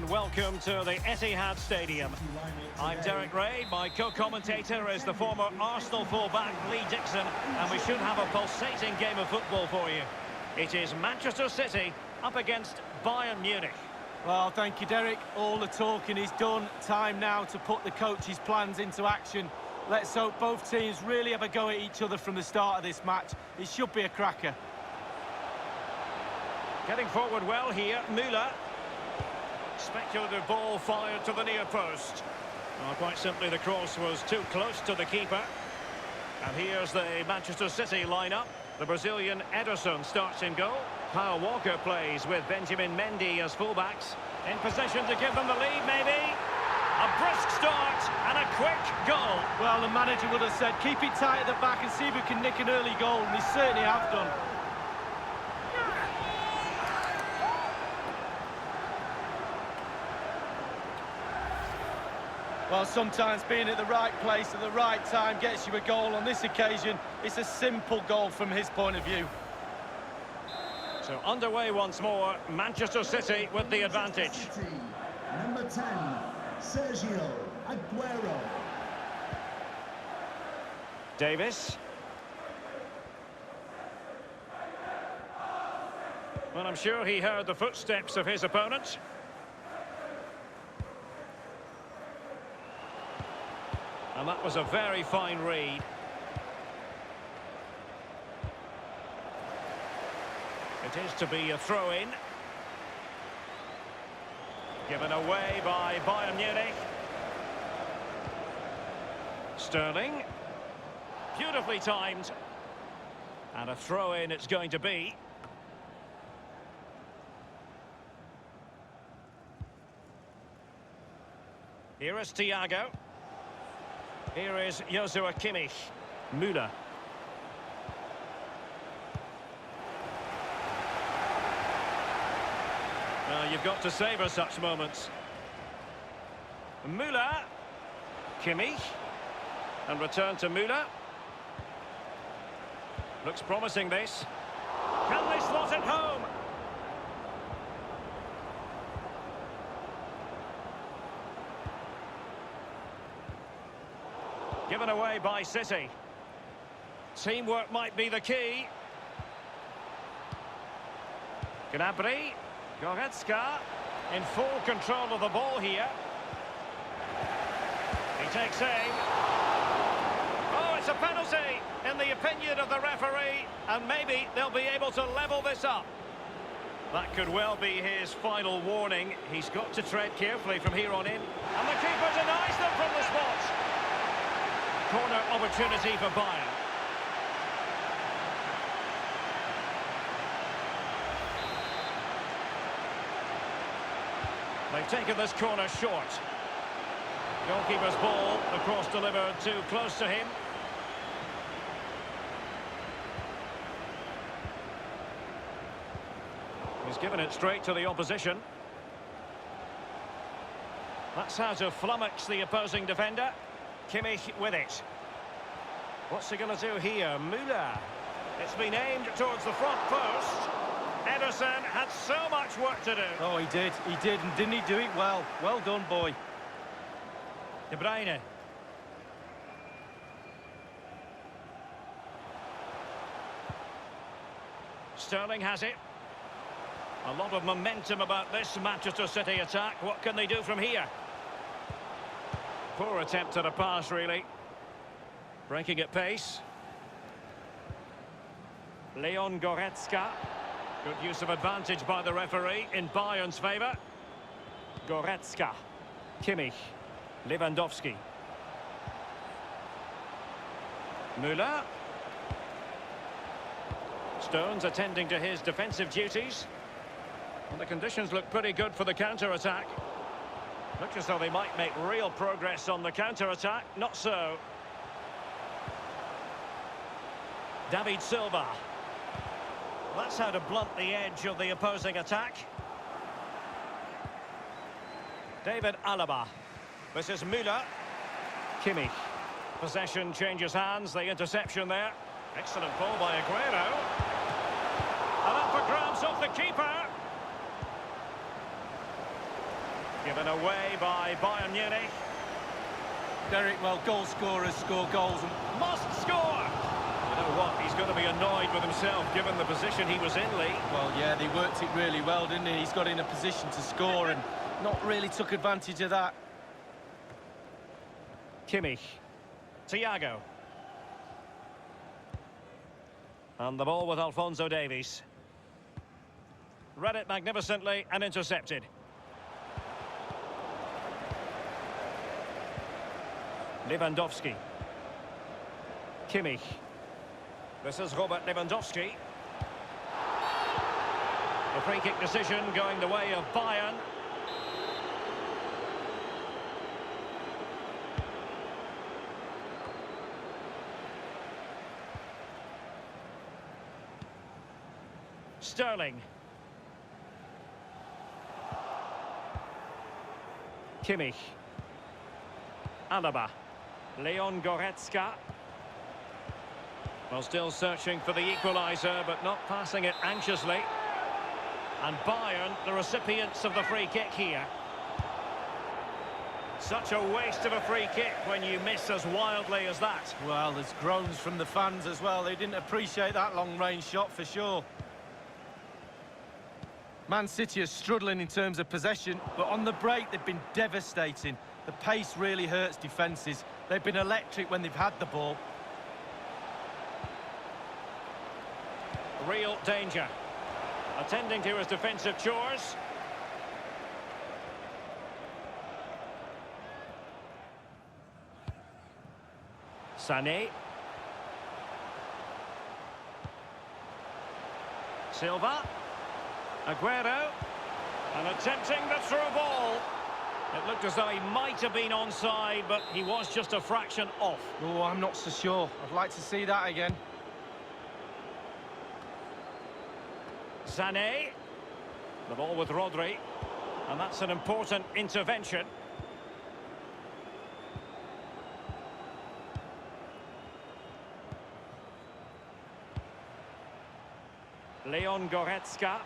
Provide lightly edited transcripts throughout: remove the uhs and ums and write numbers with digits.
and welcome to the Etihad Stadium. I'm Derek Ray, my co-commentator is the former Arsenal fullback Lee Dixon, and we should have a pulsating game of football for you. It is Manchester City up against Bayern Munich. Well, thank you, Derek. All the talking is done. Time now to put the coach's plans into action. Let's hope both teams really have a go at each other from the start of this match. It should be a cracker. Getting forward well here, Müller. Speculative ball fired to the near post. Well, quite simply, the cross was too close to the keeper. And here's the Manchester City lineup. The Brazilian Ederson starts in goal. Kyle Walker plays with Benjamin Mendy as fullbacks. In position to give them the lead, maybe. A brisk start and a quick goal. Well, the manager would have said, keep it tight at the back and see if we can nick an early goal, and they certainly have done. Well, sometimes being at the right place at the right time gets you a goal. On this occasion, it's a simple goal from his point of view. So underway once more, Manchester City with the advantage. Number 10, Sergio Aguero. Davis. Well, I'm sure he heard the footsteps of his opponent. And that was a very fine read. It is to be a throw-in. Given away by Bayern Munich. Sterling. Beautifully timed. And a throw-in it's going to be. Here is Thiago. Here is Joshua Kimmich. Müller. You've got to savour such moments. Müller. Kimmich. And return to Müller. Looks promising, this. Can they slot it home? Given away by City. Teamwork might be the key. Gnabry. Goretzka in full control of the ball here. He takes aim. Oh, it's a penalty in the opinion of the referee, and maybe they'll be able to level this up. That could well be his final warning. He's got to tread carefully from here on in. And the keeper denies them from the spot. Corner opportunity for Bayern. They've taken this corner short. Goalkeeper's ball, the cross delivered too close to him. He's given it straight to the opposition. That's how to flummox the opposing defender. Kimmich with it. What's he going to do here? Müller. It's been aimed towards the front post. Ederson had so much work to do. Oh, he did, and didn't he do it well? Well done, boy. De Bruyne. Sterling has it. A lot of momentum about this Manchester City attack. What can they do from here? Poor attempt at a pass, really. Breaking at pace. Leon Goretzka. Good use of advantage by the referee in Bayern's favour. Goretzka. Kimmich. Lewandowski. Müller. Stones attending to his defensive duties. And the conditions look pretty good for the counter-attack. Looks as though they might make real progress on the counter-attack. Not so. David Silva. That's how to blunt the edge of the opposing attack. David Alaba. This is Müller. Kimmich. Possession changes hands. The interception there. Excellent ball by Aguero. And up for grabs off the keeper. Given away by Bayern Munich. Derek, well, goal scorers score goals and Must score! You know what, he's going to be annoyed with himself given the position he was in, Lee. well, yeah, they worked it really well, didn't he? He's got in a position to score and not really took advantage of that. Kimmich. Thiago. And the ball with Alphonso Davies. Read it magnificently and intercepted. Lewandowski. Kimmich. This is Robert Lewandowski. The free kick decision going the way of Bayern. Sterling. Kimmich. Alaba. Leon Goretzka. Well, still searching for the equaliser, but not passing it anxiously. And Bayern, the recipients of the free kick here. Such a waste of a free kick when you miss as wildly as that. Well, there's groans from the fans as well. They didn't appreciate that long-range shot for sure. Man City are struggling in terms of possession, but on the break they've been devastating. The pace really hurts defences. They've been electric when they've had the ball. Real danger. Attending to his defensive chores. Sané. Silva. Aguero. And attempting the through ball. It looked as though he might have been onside, but he was just a fraction off. Oh, I'm not so sure. I'd like to see that again. Sané. The ball with Rodri. And that's an important intervention. Leon Goretzka.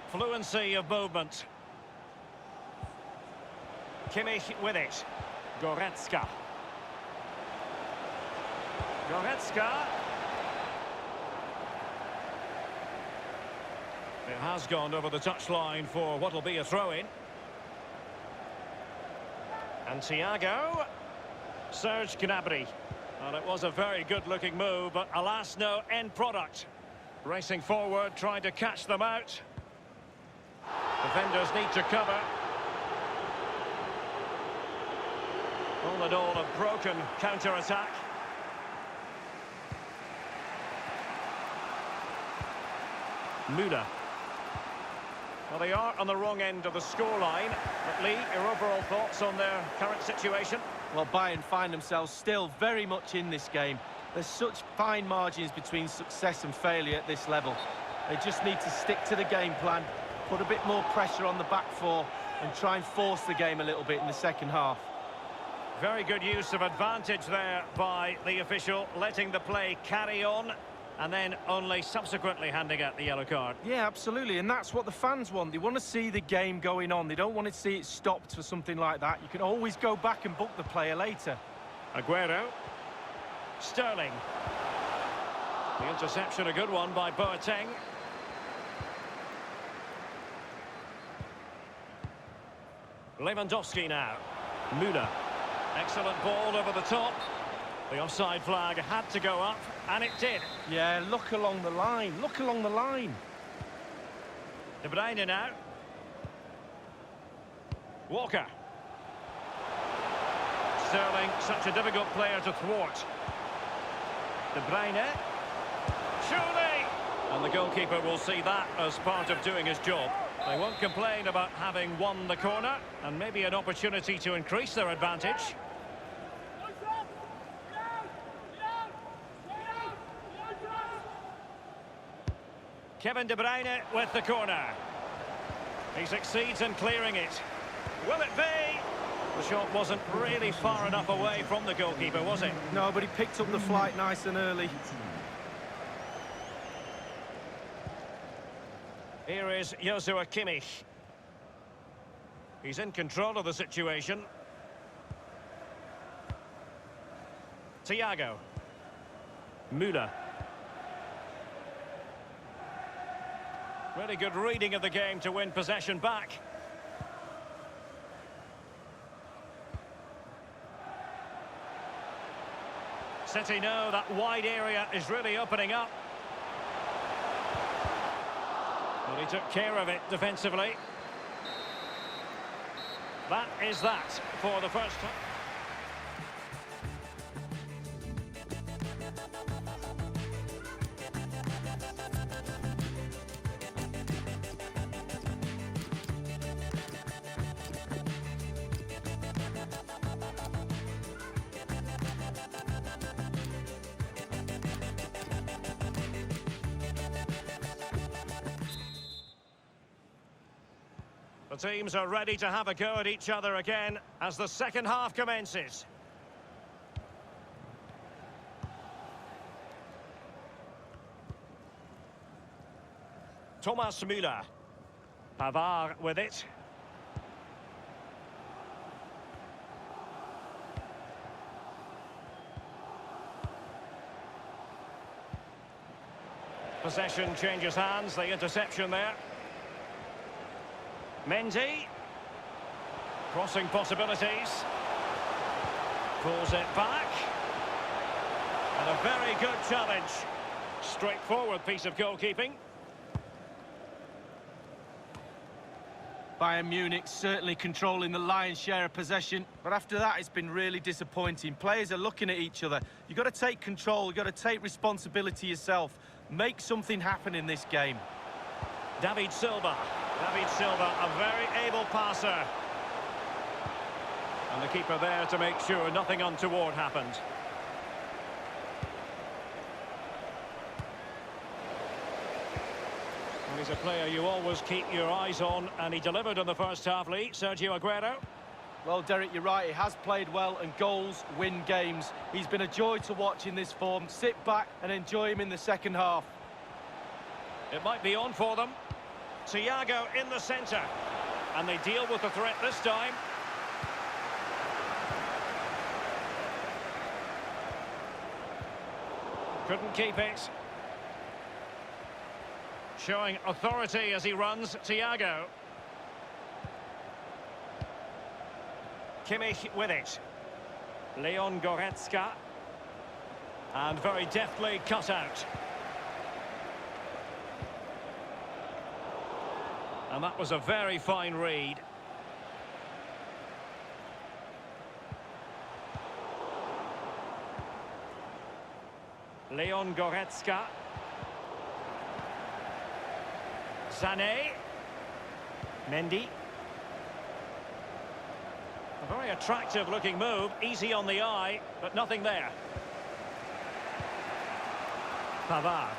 Fluency of movement. Kimmich with it. Goretzka. Goretzka. It has gone over the touchline for what will be a throw-in. And Thiago. Serge Gnabry. Well, it was a very good-looking move, but alas, no end product. Racing forward, trying to catch them out. Defenders need to cover. All in all, a broken counter-attack. Müller. Well, they are on the wrong end of the scoreline. But Lee, your overall thoughts on their current situation? Well, Bayern find themselves still very much in this game. There's such fine margins between success and failure at this level. They just need to stick to the game plan, put a bit more pressure on the back four and try and force the game a little bit in the second half. Very good use of advantage there by the official, letting the play carry on and then only subsequently handing out the yellow card. Yeah, absolutely, and that's what the fans want. They want to see the game going on. They don't want to see it stopped for something like that. You can always go back and book the player later. Aguero. Sterling. The interception, a good one by Boateng. Lewandowski now. Müller. Excellent ball over the top. The offside flag had to go up, and it did. Yeah, look along the line. Look along the line. De Bruyne now. Walker. Sterling, such a difficult player to thwart. De Bruyne. Surely! And the goalkeeper will see that as part of doing his job. They won't complain about having won the corner, and maybe an opportunity to increase their advantage. Kevin De Bruyne with the corner. He succeeds in clearing it. Will it be? The shot wasn't really far enough away from the goalkeeper, was it? No, but he picked up the flight nice and early. Here is Joshua Kimmich. He's in control of the situation. Thiago. Müller. Really good reading of the game to win possession back. City know that wide area is really opening up. Well, he took care of it defensively. That is that for the first time. The teams are ready to have a go at each other again as the second half commences. Thomas Müller. Pavard with it. Possession changes hands, the interception there. Mendy. Crossing possibilities. Pulls it back. And a very good challenge. Straightforward piece of goalkeeping. Bayern Munich certainly controlling the lion's share of possession, but after that it's been really disappointing. Players are looking at each other. You've got to take control, you've got to take responsibility yourself. Make something happen in this game. David Silva. David Silva, a very able passer. And the keeper there to make sure nothing untoward happened. Well, he's a player you always keep your eyes on, and he delivered in the first half, Lee. Sergio Aguero. Well, Derek, you're right. He has played well, and goals win games. He's been a joy to watch in this form. Sit back and enjoy him in the second half. It might be on for them. Thiago in the centre. And they deal with the threat this time. Couldn't keep it. Showing authority as he runs, Thiago. Kimmich with it. Leon Goretzka. And very deftly cut out. And that was a very fine read. Leon Goretzka. Sané. Mendy. A very attractive looking move, easy on the eye, but nothing there. Pavard.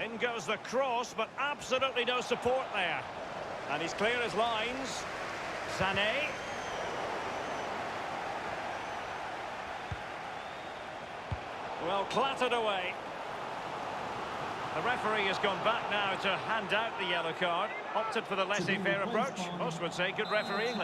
In goes the cross, but absolutely no support there. And he's clear his lines. Sané. Well, clattered away. The referee has gone back now to hand out the yellow card. Opted for the laissez-faire approach. Most would say good refereeing.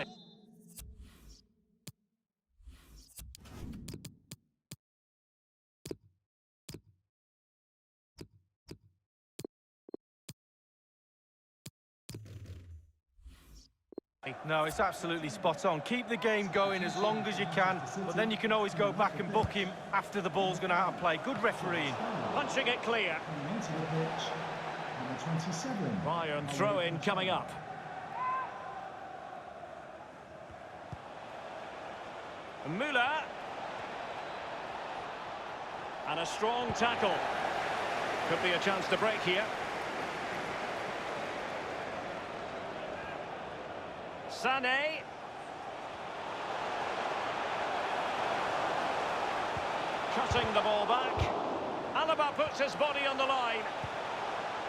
No, it's absolutely spot on. Keep the game going as long as you can, but then you can always go back and book him after the ball's gone out of play. Good refereeing. Punching it clear. Bayern throw-in coming up. Müller. And a strong tackle. Could be a chance to break here. Sané. Cutting the ball back. Alaba puts his body on the line.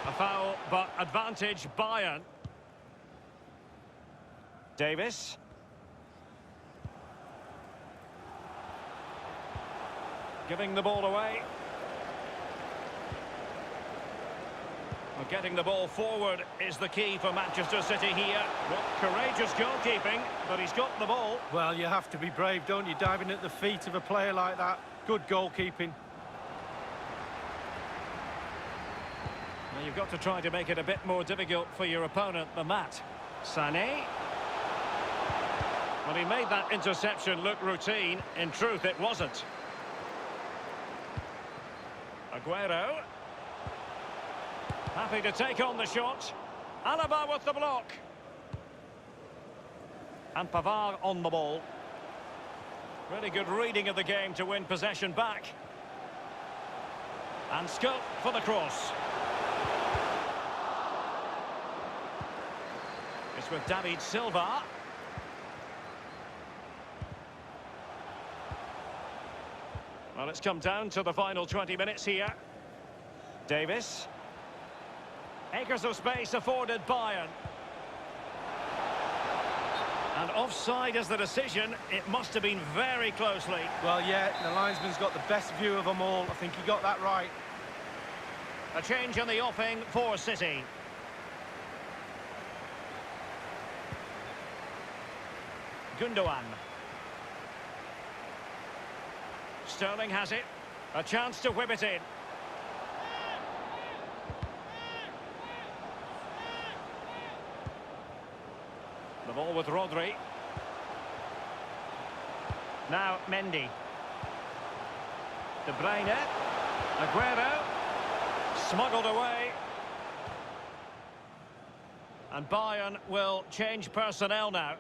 A foul, but advantage Bayern. Davis. Giving the ball away. Well, getting the ball forward is the key for Manchester City here. Well, courageous goalkeeping, but he's got the ball. Well, you have to be brave, don't you, diving at the feet of a player like that. Good goalkeeping. Well, you've got to try to make it a bit more difficult for your opponent than that. Sané. Well, he made that interception look routine. In truth, it wasn't. Aguero. Happy to take on the shot. Alaba with the block. And Pavard on the ball. Really good reading of the game to win possession back. And scope for the cross. It's with David Silva. Well, it's come down to the final 20 minutes here. Davis. Acres of space afforded Bayern. And offside is the decision. It must have been very closely. Well, yeah, the linesman's got the best view of them all. I think he got that right. A change in the offing for City. Gundogan. Sterling has it. A chance to whip it in. The ball with Rodri. Now Mendy. De Bruyne. Aguero. Smuggled away. And Bayern will change personnel now.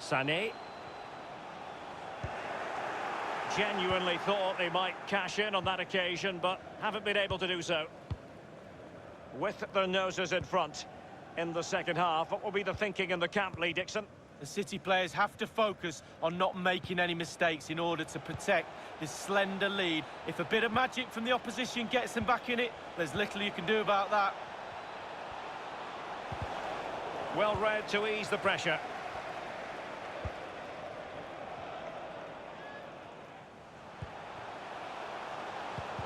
Sané. Genuinely thought they might cash in on that occasion, but haven't been able to do so. With their noses in front in the second half, what will be the thinking in the camp, Lee Dixon? The City players have to focus on not making any mistakes in order to protect this slender lead. If a bit of magic from the opposition gets them back in it, there's little you can do about that. Well read to ease the pressure.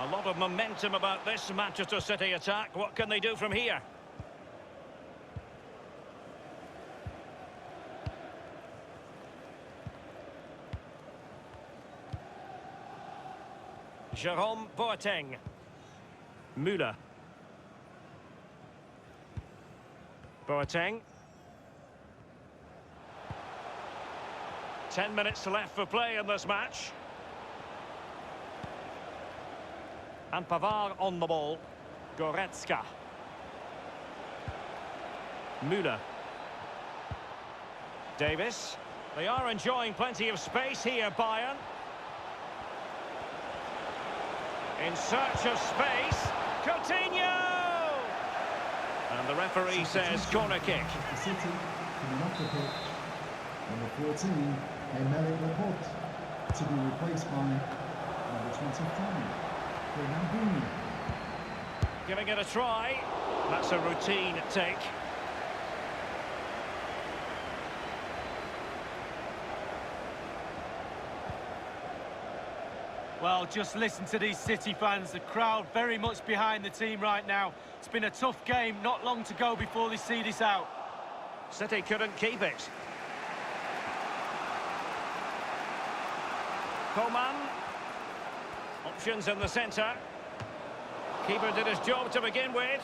A lot of momentum about this Manchester City attack. What can they do from here? Jerome Boateng. Müller. Boateng. 10 minutes left for play in this match. And Pavard on the ball. Goretzka. Müller. Davis. They are enjoying plenty of space here, Bayern. In search of space. Coutinho! And the referee says corner kick. City coming off the pitch. Number 14, Emerick Laporte, to be replaced by number 25. Giving it a try. That's a routine take. Well, just listen to these City fans. The crowd very much behind the team right now. It's been a tough game, not long to go before they see this out. City couldn't keep it. Coman. Options in the centre. Keeper did his job to begin with.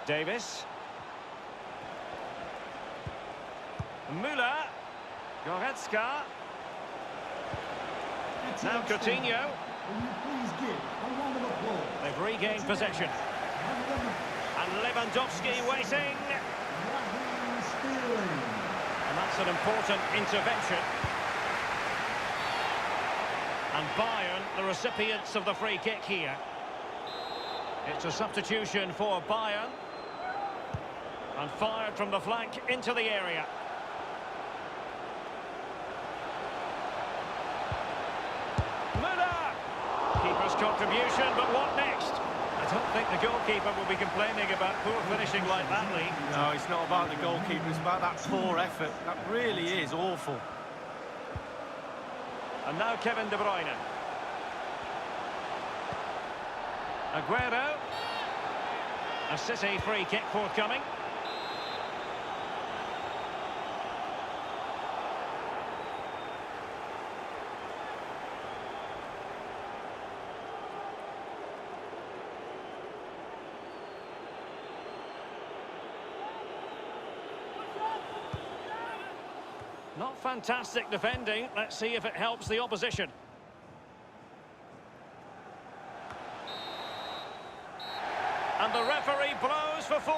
Davis. Müller. Goretzka. Now Coutinho. They've regained possession. And Lewandowski waiting. And that's an important intervention. And Bayern, the recipients of the free kick here. It's a substitution for Bayern. And fired from the flank into the area. Müller! Keeper's contribution, but what next? I don't think the goalkeeper will be complaining about poor finishing like that, Lee. No, it's not about the goalkeeper, it's about that poor effort. That really is awful. And now Kevin De Bruyne. Aguero. A City free kick forthcoming. Not fantastic defending. Let's see if it helps the opposition. And the referee blows for full.